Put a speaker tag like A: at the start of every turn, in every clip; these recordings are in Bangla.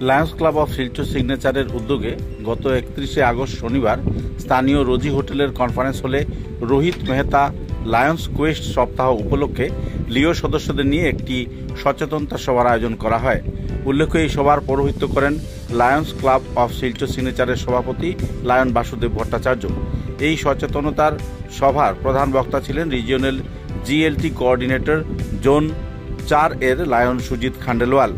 A: লায়ন্স ক্লাব অফ শিলচর সিগনেচারের উদ্যোগে গত 31 আগস্ট শনিবার স্থানীয় রোজি হোটেলের কনফারেন্স হলে রোহিত মেহতা লায়ন্স কোয়েস্ট সপ্তাহ উপলক্ষে লিও সদস্যদের নিয়ে একটি সচেতনতা সভার আয়োজন করা হয়। উল্লেখ্য, এই সভার পৌরোহিত্য করেন লায়ন্স ক্লাব অফ শিলচর সিগনেচারের সভাপতি লায়ন বাসুদেব ভট্টাচার্য। এই সচেতনতার সভার প্রধান বক্তা ছিলেন রিজিওনাল জিএলটি কোঅর্ডিনেটর জোন 4 এর লায়ন সুজিত খান্ডেলওয়াল।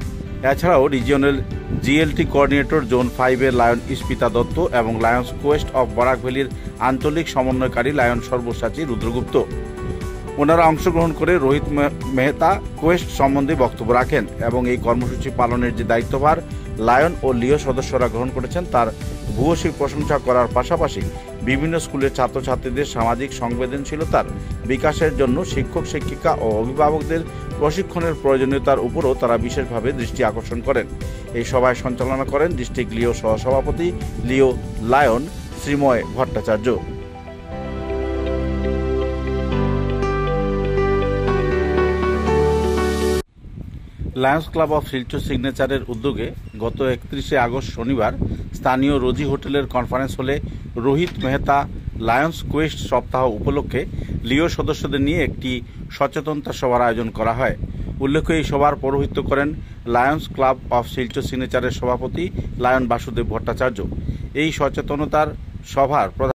A: এছাড়াও রিজিওনাল জিএলটি কোঅর্ডিনেটর জোন 5 এর লায়ন ইস্পিতা দত্ত এবং লায়ন্স কোয়েস্ট অফ বরাক ভ্যালির আঞ্চলিক সমন্বয়কারী লায়ন সর্বসাচী রুদ্রগুপ্ত। ওনারা অংশগ্রহণ করে রোহিত মেহতা কোয়েস্ট সম্বন্ধে বক্তব্য রাখেন এবং এই কর্মসূচি পালনের যে দায়িত্বভার লায়ন ও লিও সদস্যরা গ্রহণ করেছেন তার ভূয়সী প্রশংসা করার পাশাপাশি বিভিন্ন স্কুলের ছাত্রছাত্রীদের সামাজিক সংবেদনশীলতার বিকাশের জন্য শিক্ষক শিক্ষিকা ও অভিভাবকদের প্রশিক্ষণের প্রয়োজনীয়তার উপরও তারা বিশেষভাবে দৃষ্টি আকর্ষণ করেন। এই সভায় সঞ্চালনা করেন ডিস্ট্রিক্ট লিও সহসভাপতি Leo Lion Shrimoy Bhattacharya. Lions Club of Silchar সিগনেচারের উদ্যোগে গত 31 আগস্ট শনিবার স্থানীয় রোজি হোটেলের কনফারেন্স হলে রোহিত মেহতা লায়ন্স কোয়েস্ট সপ্তাহ উপলক্ষে লিও সদস্যদের নিয়ে একটি সচেতনতা সভার আয়োজন করা হয়। উল্লেখ্য, এই সভার পৌরোহিত্য করেন লায়ন্স ক্লাব অফ শিলচর সিগনেচারের সভাপতি লায়ন বাসুদেব ভট্টাচার্য। এই সচেতনতার সভার